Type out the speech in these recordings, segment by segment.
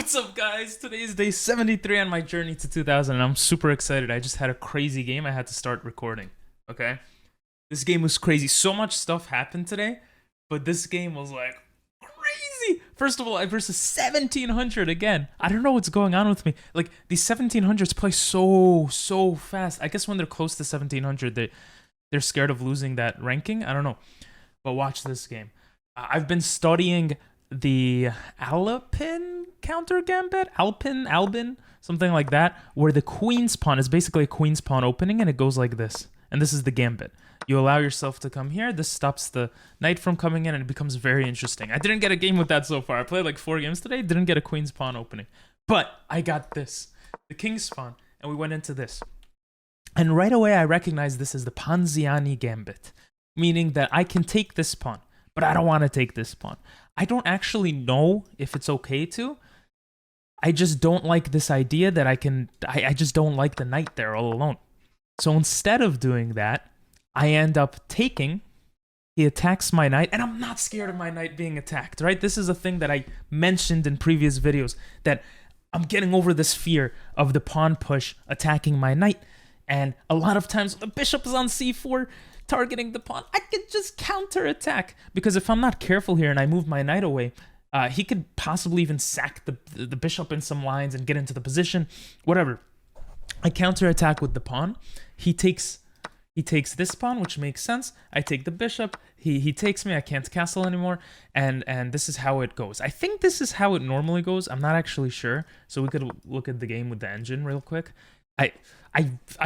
What's up, guys? Today is day 73 on my journey to 2000, and I'm super excited. I just had a crazy game. I had to start recording, okay? This game was crazy. So much stuff happened today, but this game was like crazy. First of all, I versus 1700 again. I don't know what's going on with me. Like, these 1700s play so fast. I guess when they're close to 1700, they're scared of losing that ranking. I don't know. But watch this game. I've been studying the Alpin counter gambit, Albin, something like that, where the queen's pawn is basically a queen's pawn opening, and it goes like this. And this is the gambit. You allow yourself to come here. This stops the knight from coming in, and it becomes very interesting. I didn't get a game with that so far. I played like 4 games today, didn't get a queen's pawn opening. But I got this, the king's pawn, and we went into this. And right away, I recognized this as the Panziani gambit, meaning that I can take this pawn, but I don't want to take this pawn. I don't actually know if it's okay to. I just don't like this idea that I just don't like the knight there all alone. So instead of doing that, I end up taking. He attacks my knight, and I'm not scared of my knight being attacked, right? This is a thing that I mentioned in previous videos, that I'm getting over this fear of the pawn push attacking my knight. And a lot of times the bishop is on c4, targeting the pawn, I could just counterattack. Because if I'm not careful here and I move my knight away, he could possibly even sack the bishop in some lines and get into the position, whatever. I counterattack with the pawn. He takes this pawn, which makes sense. I take the bishop. He takes me. I can't castle anymore. And this is how it goes. I think this is how it normally goes. I'm not actually sure. So we could look at the game with the engine real quick. I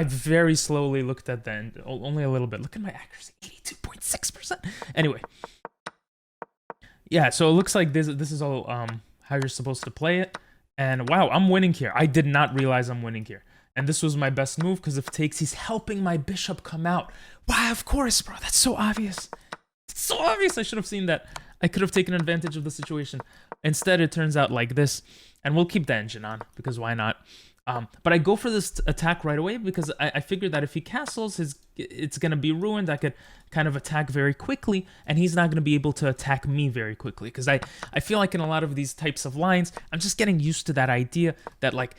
very slowly looked at the end, only a little bit. Look at my accuracy, 82.6%. Anyway, yeah. So it looks like this is all how you're supposed to play it. And wow, I'm winning here. I did not realize I'm winning here. And this was my best move because if takes, he's helping my bishop come out. Why, of course, bro. That's so obvious. It's so obvious. I should have seen that. I could have taken advantage of the situation. Instead, it turns out like this. And we'll keep the engine on because why not? But I go for this attack right away because I figured that if he castles, it's going to be ruined. I could kind of attack very quickly, and he's not going to be able to attack me very quickly. Because I feel like in a lot of these types of lines, I'm just getting used to that idea that, like,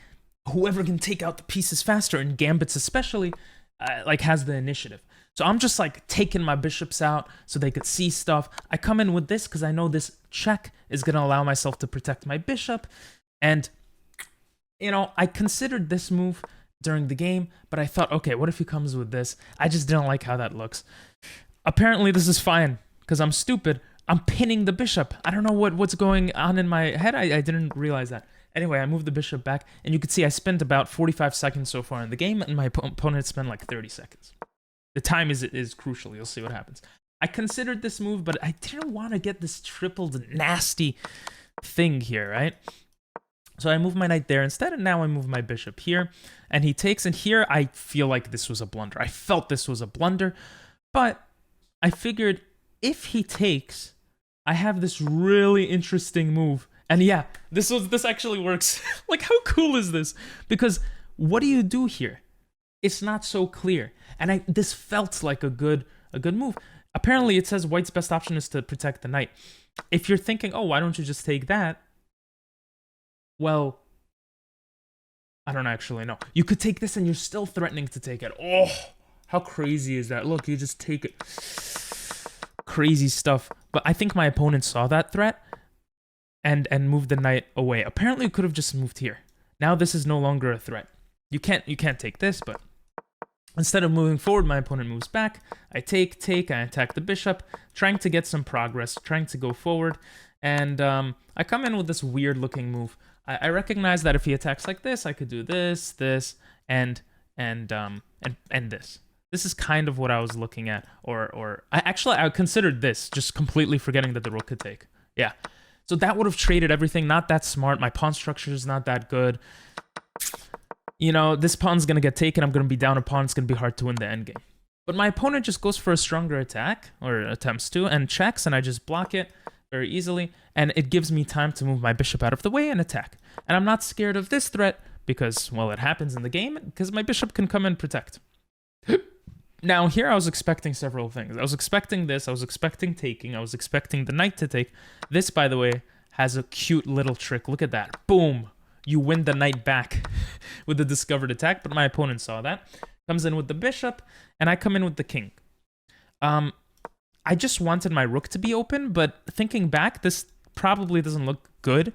whoever can take out the pieces faster, and gambits especially, like, has the initiative. So I'm just, like, taking my bishops out so they could see stuff. I come in with this because I know this check is going to allow myself to protect my bishop, and you know, I considered this move during the game, but I thought, okay, what if he comes with this? I just didn't like how that looks. Apparently, this is fine, because I'm stupid. I'm pinning the bishop. I don't know what's going on in my head. I didn't realize that. Anyway, I moved the bishop back, and you can see I spent about 45 seconds so far in the game, and my opponent spent like 30 seconds. The time is crucial. You'll see what happens. I considered this move, but I didn't want to get this tripled nasty thing here, right? So I move my knight there instead, and now I move my bishop here, and he takes, and here I feel like this was a blunder. I felt this was a blunder, but I figured if he takes, I have this really interesting move, and yeah, this actually works. Like, how cool is this? Because what do you do here? It's not so clear, and this felt like a good move. Apparently, it says white's best option is to protect the knight. If you're thinking, oh, why don't you just take that? Well, I don't actually know. You could take this and you're still threatening to take it. Oh, how crazy is that? Look, you just take it. Crazy stuff. But I think my opponent saw that threat and moved the knight away. Apparently, you could have just moved here. Now this is no longer a threat. You can't take this, but instead of moving forward, my opponent moves back. I take, I attack the bishop, trying to get some progress, trying to go forward. And I come in with this weird-looking move. I recognize that if he attacks like this, I could do this, and this. This is kind of what I was looking at, or I considered this, just completely forgetting that the rook could take. Yeah, so that would have traded everything. Not that smart. My pawn structure is not that good. You know, this pawn's gonna get taken. I'm gonna be down a pawn. It's gonna be hard to win the endgame. But my opponent just goes for a stronger attack, or attempts to, and checks, and I just block it very easily, and it gives me time to move my bishop out of the way and attack. And I'm not scared of this threat because, well, it happens in the game, because my bishop can come and protect. Now, here I was expecting several things. I was expecting this, I was expecting taking, I was expecting the knight to take. This, by the way, has a cute little trick. Look at that. Boom. You win the knight back with the discovered attack, but my opponent saw that. Comes in with the bishop, and I come in with the king. I just wanted my rook to be open, but thinking back, this probably doesn't look good.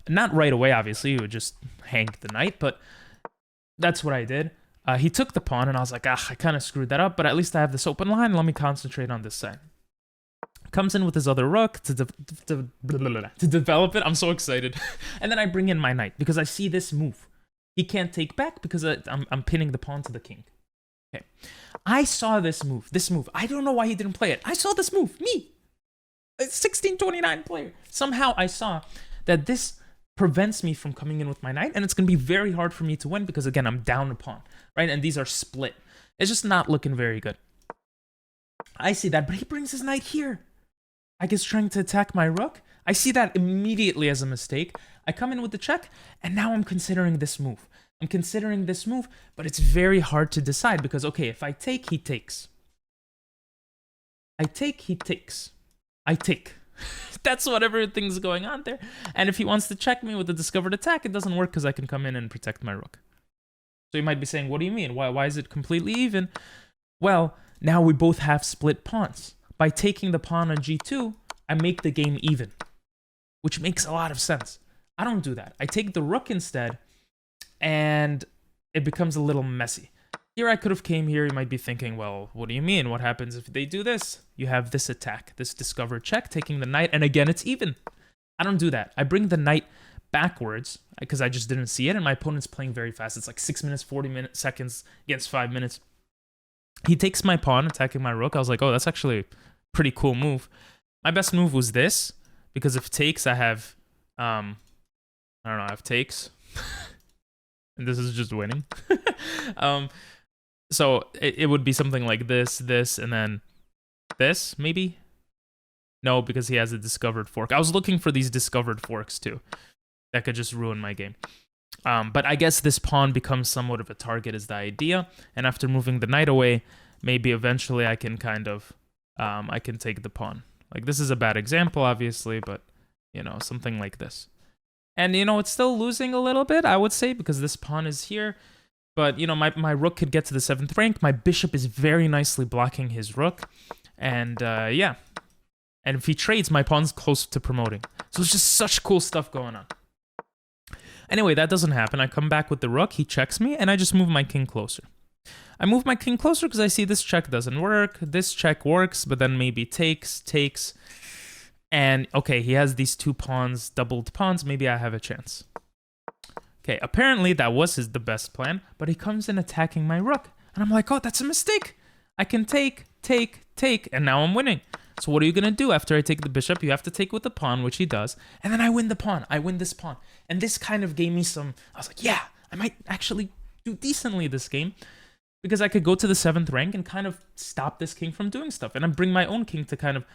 Not right away, obviously. You would just hang the knight, but that's what I did. He took the pawn, and I was like, I kind of screwed that up, but at least I have this open line. Let me concentrate on this side. Comes in with his other rook to develop it. I'm so excited. And then I bring in my knight because I see this move. He can't take back because I'm pinning the pawn to the king. Okay. I saw this move. I don't know why he didn't play it. I saw this move. Me. A 1629 player. Somehow I saw that this prevents me from coming in with my knight, and it's going to be very hard for me to win because, again, I'm down a pawn, right? And these are split. It's just not looking very good. I see that, but he brings his knight here. I guess trying to attack my rook. I see that immediately as a mistake. I come in with the check, and now I'm considering this move. But it's very hard to decide because, okay, if I take, he takes. I take, he takes. I take. That's what everything's going on there. And if he wants to check me with the discovered attack, it doesn't work because I can come in and protect my rook. So you might be saying, what do you mean? Why is it completely even? Well, now we both have split pawns. By taking the pawn on g2, I make the game even, which makes a lot of sense. I don't do that. I take the rook instead, and it becomes a little messy. Here I could have came here. You might be thinking, well, what do you mean? What happens if they do this? You have this attack, this discovered check, taking the knight, and again, it's even. I don't do that. I bring the knight backwards because I just didn't see it, and my opponent's playing very fast. It's like 6 minutes, 40 seconds against 5 minutes. He takes my pawn, attacking my rook. I was like, oh, that's actually a pretty cool move. My best move was this, because if takes, I have, I don't know, I have takes. And this is just winning. So it would be something like this, and then this, maybe? No, because he has a discovered fork. I was looking for these discovered forks, too. That could just ruin my game. But I guess this pawn becomes somewhat of a target is the idea. And after moving the knight away, maybe eventually I can kind of, I can take the pawn. Like, this is a bad example, obviously, but, you know, something like this. And, you know, it's still losing a little bit, I would say, because this pawn is here. But, you know, my rook could get to the 7th rank. My bishop is very nicely blocking his rook. And, yeah. And if he trades, my pawn's close to promoting. So it's just such cool stuff going on. Anyway, that doesn't happen. I come back with the rook, he checks me, and I just move my king closer. I move my king closer because I see this check doesn't work, this check works, but then maybe takes, and okay, he has these 2 pawns, doubled pawns, maybe I have a chance. Okay, apparently that was the best plan, but he comes in attacking my rook, and I'm like, oh, that's a mistake. I can take, and now I'm winning. So what are you going to do after I take the bishop? You have to take with the pawn, which he does. And then I win the pawn. I win this pawn. And this kind of gave me some... I was like, yeah, I might actually do decently this game. Because I could go to the 7th rank and kind of stop this king from doing stuff. And I bring my own king to kind of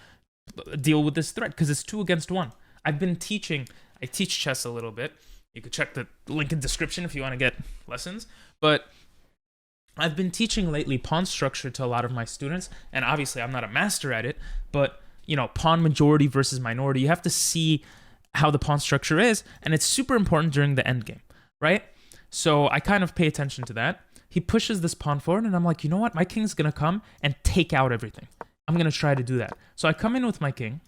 deal with this threat. Because it's 2 against 1. I've been teaching... I teach chess a little bit. You could check the link in the description if you want to get lessons. But... I've been teaching lately pawn structure to a lot of my students, and obviously I'm not a master at it, but, you know, pawn majority versus minority, you have to see how the pawn structure is, and it's super important during the endgame, right? So I kind of pay attention to that. He pushes this pawn forward, and I'm like, you know what? My king's going to come and take out everything. I'm going to try to do that. So I come in with my king,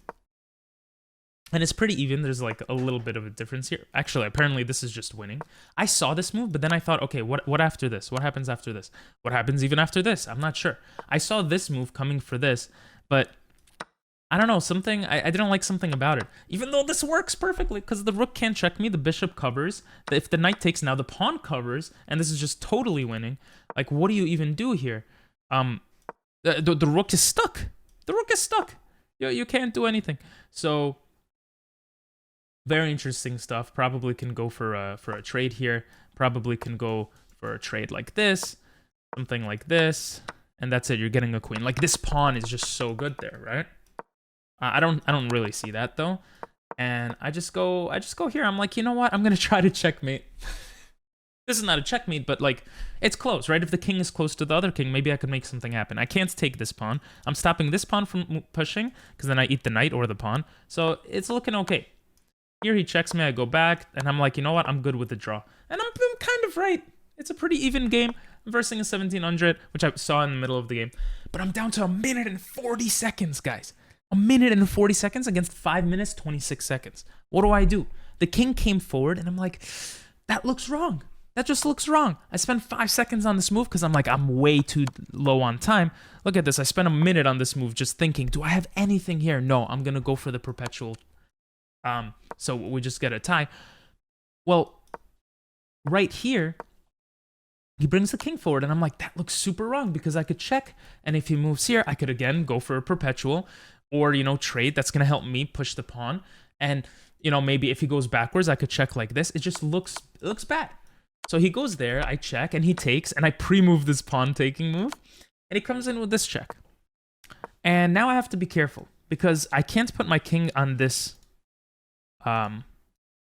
and it's pretty even. There's like a little bit of a difference here. Actually, apparently this is just winning. I saw this move, but then I thought, okay, what after this? What happens after this? What happens even after this? I'm not sure. I saw this move coming for this, but I don't know, something, I didn't like something about it. Even though this works perfectly, because the rook can't check me, the bishop covers. If the knight takes now, the pawn covers, and this is just totally winning. Like, what do you even do here? The rook is stuck. The rook is stuck. You can't do anything. So... very interesting stuff. Probably can go for a trade here. Probably can go for a trade like this, something like this, and that's it. You're getting a queen. Like, this pawn is just so good there, right? I don't really see that though, and I just go here. I'm like, you know what? I'm gonna try to checkmate. This is not a checkmate, but like, it's close, right? If the king is close to the other king, maybe I could make something happen. I can't take this pawn. I'm stopping this pawn from pushing because then I eat the knight or the pawn. So it's looking okay. Here he checks me, I go back, and I'm like, you know what? I'm good with the draw. And I'm kind of right. It's a pretty even game. I'm versing a 1700, which I saw in the middle of the game. But I'm down to 1 minute and 40 seconds, guys. 1 minute and 40 seconds against 5 minutes, 26 seconds. What do? The king came forward, and I'm like, that looks wrong. That just looks wrong. I spent 5 seconds on this move because I'm like, I'm way too low on time. Look at this. I spent a minute on this move just thinking, do I have anything here? No, I'm going to go for the perpetual. So we just get a tie. Well, right here, he brings the king forward, and I'm like, that looks super wrong because I could check, and if he moves here, I could again go for a perpetual or, you know, trade. That's going to help me push the pawn. And, you know, maybe if he goes backwards, I could check like this. It just looks bad. So he goes there, I check, and he takes, and I pre-move this pawn taking move, and he comes in with this check. And now I have to be careful because I can't put my king on this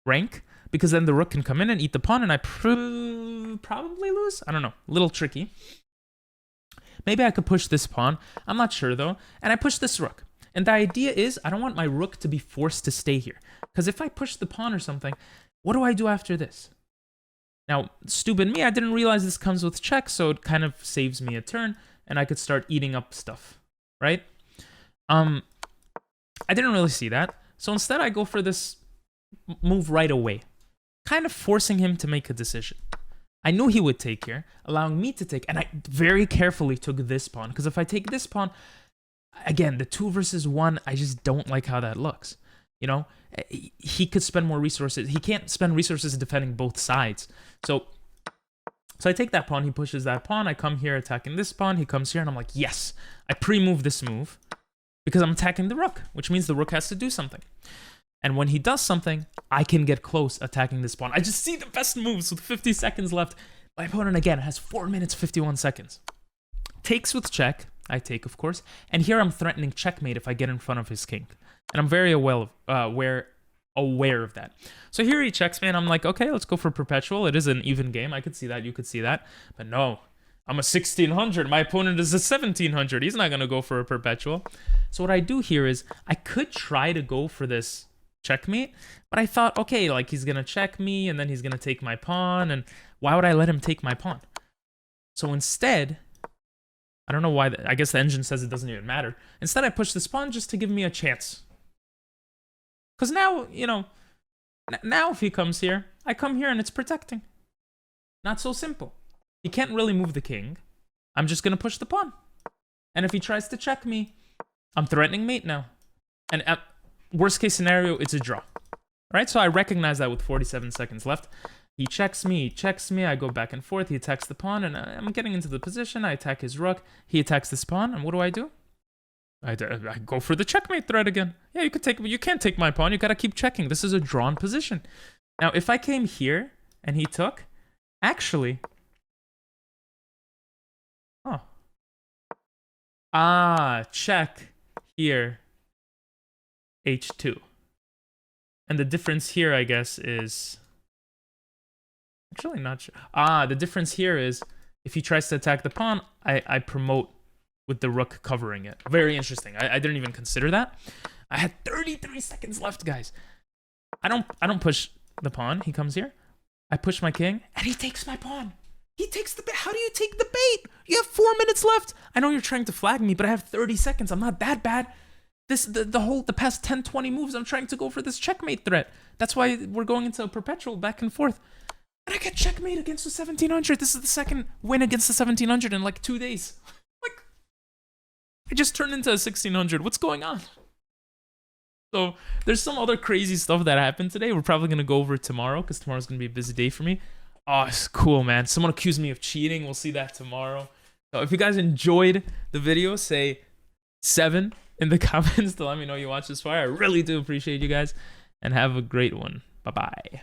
rank, because then the rook can come in and eat the pawn, and I probably lose. I don't know. A little tricky. Maybe I could push this pawn. I'm not sure, though. And I push this rook. And the idea is I don't want my rook to be forced to stay here. Because if I push the pawn or something, what do I do after this? Now, stupid me, I didn't realize this comes with check, so it kind of saves me a turn, and I could start eating up stuff, right? I didn't really see that. So instead, I go for this move right away, kind of forcing him to make a decision. I knew he would take here, allowing me to take, and I very carefully took this pawn, because if I take this pawn, again, the 2 versus 1, I just don't like how that looks. You know, he could spend more resources. He can't spend resources defending both sides. So I take that pawn, he pushes that pawn, I come here attacking this pawn, he comes here, and I'm like, yes, I pre-move this move, because I'm attacking the rook, which means the rook has to do something. And when he does something, I can get close attacking this pawn. I just see the best moves with 50 seconds left. My opponent, again, has 4 minutes, 51 seconds. Takes with check. I take, of course. And here I'm threatening checkmate if I get in front of his king. And I'm very aware of that. So here he checks me, and I'm like, okay, let's go for perpetual. It is an even game. I could see that. You could see that. But no, I'm a 1600. My opponent is a 1700. He's not going to go for a perpetual. So what I do here is I could try to go for this checkmate, but I thought, okay, like he's going to check me, and then he's going to take my pawn, and why would I let him take my pawn? So instead, I don't know why, I guess the engine says it doesn't even matter. Instead, I push this pawn just to give me a chance. Because now, you know, now if he comes here, I come here and it's protecting. Not so simple. He can't really move the king. I'm just going to push the pawn. And if he tries to check me, I'm threatening mate now. And at worst case scenario, it's a draw. Right? So I recognize that with 47 seconds left. He checks me, I go back and forth, he attacks the pawn, and I'm getting into the position, I attack his rook, he attacks this pawn, and what do? I go for the checkmate threat again. Yeah, you can't take my pawn, you gotta keep checking. This is a drawn position. Now, if I came here, and he took, actually... Oh. Check here, h2. And the difference here, I guess, is... Actually, not sure. The difference here is if he tries to attack the pawn, I promote with the rook covering it. Very interesting. I didn't even consider that. I had 33 seconds left, guys. I don't push the pawn. He comes here. I push my king, and he takes my pawn. He takes the bait. How do you take the bait? You have 4 minutes left. I know you're trying to flag me, but I have 30 seconds. I'm not that bad. The past 10, 20 moves, I'm trying to go for this checkmate threat. That's why we're going into a perpetual back and forth. And I get checkmate against the 1700. This is the second win against the 1700 in like 2 days. Like, I just turned into a 1600. What's going on? So there's some other crazy stuff that happened today. We're probably going to go over it tomorrow because tomorrow's going to be a busy day for me. Oh, it's cool, man. Someone accused me of cheating. We'll see that tomorrow. So if you guys enjoyed the video, say 7 in the comments to let me know you watched this far. I really do appreciate you guys. And have a great one. Bye-bye.